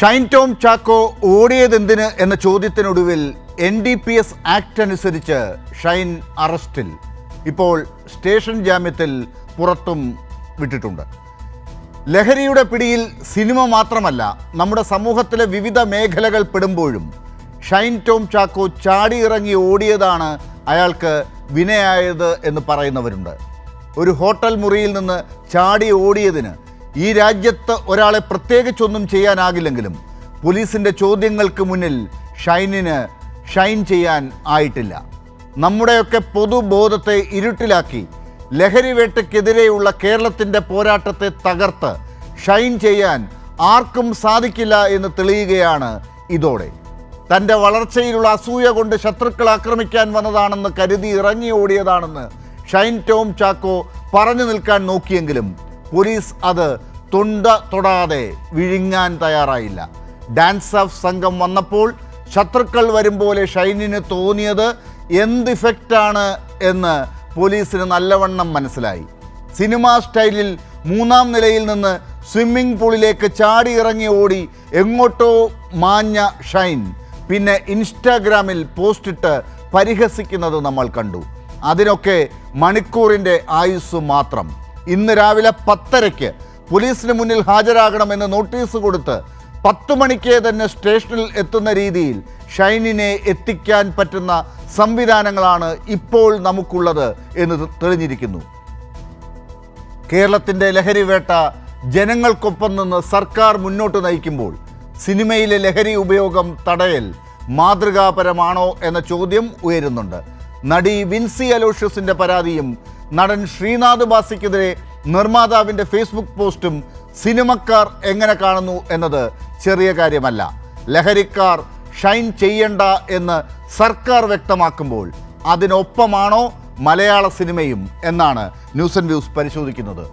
ഷൈൻ ടോം ചാക്കോ ഓടിയതെന്തിന് എന്ന ചോദ്യത്തിനൊടുവിൽ NDPS act അനുസരിച്ച് ഷൈൻ അറസ്റ്റിൽ. ഇപ്പോൾ സ്റ്റേഷൻ ജാമ്യത്തിൽ പുറത്തും വിട്ടിട്ടുണ്ട്. ലഹരിയുടെ പിടിയിൽ സിനിമ മാത്രമല്ല, നമ്മുടെ സമൂഹത്തിലെ വിവിധ മേഖലകൾ പെടുമ്പോഴും ഷൈൻ ടോം ചാക്കോ ചാടിയിറങ്ങി ഓടിയതാണ് അയാൾക്ക് വിനയായത് എന്ന് പറയുന്നവരുണ്ട്. ഒരു ഹോട്ടൽ മുറിയിൽ നിന്ന് ചാടി ഓടിയതിന് ഈ രാജ്യത്ത് ഒരാളെ പ്രത്യേകിച്ചൊന്നും ചെയ്യാനാകില്ലെങ്കിലും പോലീസിൻ്റെ ചോദ്യങ്ങൾക്ക് മുന്നിൽ ഷൈനിന് ഷൈൻ ചെയ്യാൻ ആയിട്ടില്ല. നമ്മുടെയൊക്കെ പൊതുബോധത്തെ ഇരുട്ടിലാക്കി ലഹരി വേട്ടയ്ക്കെതിരെയുള്ള കേരളത്തിൻ്റെ പോരാട്ടത്തെ തകർത്ത് ഷൈൻ ചെയ്യാൻ ആർക്കും സാധിക്കില്ല എന്ന് തെളിയുകയാണ് ഇതോടെ. തൻ്റെ വളർച്ചയിലുള്ള അസൂയ കൊണ്ട് ശത്രുക്കൾ ആക്രമിക്കാൻ വന്നതാണെന്ന് കരുതി ഇറങ്ങി ഓടിയതാണെന്ന് ഷൈൻ ടോം ചാക്കോ പറഞ്ഞു നിൽക്കാൻ നോക്കിയെങ്കിലും പോലീസ് അത് തൊടാതെ വിഴുങ്ങാൻ തയ്യാറായില്ല. ഡാൻസ് ഓഫ് സംഘം വന്നപ്പോൾ ശത്രുക്കൾ വരും പോലെ ഷൈനിന് തോന്നിയത് എന്ത് ഇഫക്റ്റാണ് എന്ന് പോലീസിന് നല്ലവണ്ണം മനസ്സിലായി. സിനിമാ സ്റ്റൈലിൽ 3-ാം നിലയിൽ നിന്ന് സ്വിമ്മിംഗ് പൂളിലേക്ക് ചാടി ഇറങ്ങി ഓടി എങ്ങോട്ടോ മാഞ്ഞ ഷൈൻ പിന്നെ ഇൻസ്റ്റാഗ്രാമിൽ പോസ്റ്റിട്ട് പരിഹസിക്കുന്നത് നമ്മൾ കണ്ടു. അതിനൊക്കെ മണിക്കൂറിൻ്റെ ആയുസ് മാത്രം. ഇന്ന് രാവിലെ 10:30 പോലീസിന് മുന്നിൽ ഹാജരാകണമെന്ന് നോട്ടീസ് കൊടുത്ത് 10 മണിക്ക് തന്നെ സ്റ്റേഷനിൽ എത്തുന്ന രീതിയിൽ ഷൈനിനെ എത്തിക്കാൻ പറ്റുന്ന സംവിധാനങ്ങളാണ് ഇപ്പോൾ നമുക്കുള്ളത് എന്ന് തെളിഞ്ഞിരിക്കുന്നു. കേരളത്തിൻ്റെ ലഹരി വേട്ട ജനങ്ങൾക്കൊപ്പം നിന്ന് സർക്കാർ മുന്നോട്ട് നയിക്കുമ്പോൾ സിനിമയിലെ ലഹരി ഉപയോഗം തടയൽ മാതൃകാപരമാണോ എന്ന ചോദ്യം ഉയരുന്നുണ്ട്. നടി വിൻസി അലോഷ്യസിൻ്റെ പരാതിയും നടൻ ശ്രീനാഥ് ബാസിക്കെതിരെ നിർമ്മാതാവിൻ്റെ ഫേസ്ബുക്ക് പോസ്റ്റും സിനിമക്കാർ എങ്ങനെ കാണുന്നു എന്നത് ചെറിയ കാര്യമല്ല. ലഹരിക്കാർ ഷൈൻ ചെയ്യണ്ട എന്ന് സർക്കാർ വ്യക്തമാക്കുമ്പോൾ അതിനൊപ്പമാണോ മലയാള സിനിമയും എന്നാണ് ന്യൂസ് ആൻഡ് വ്യൂസ് പരിശോധിക്കുന്നത്.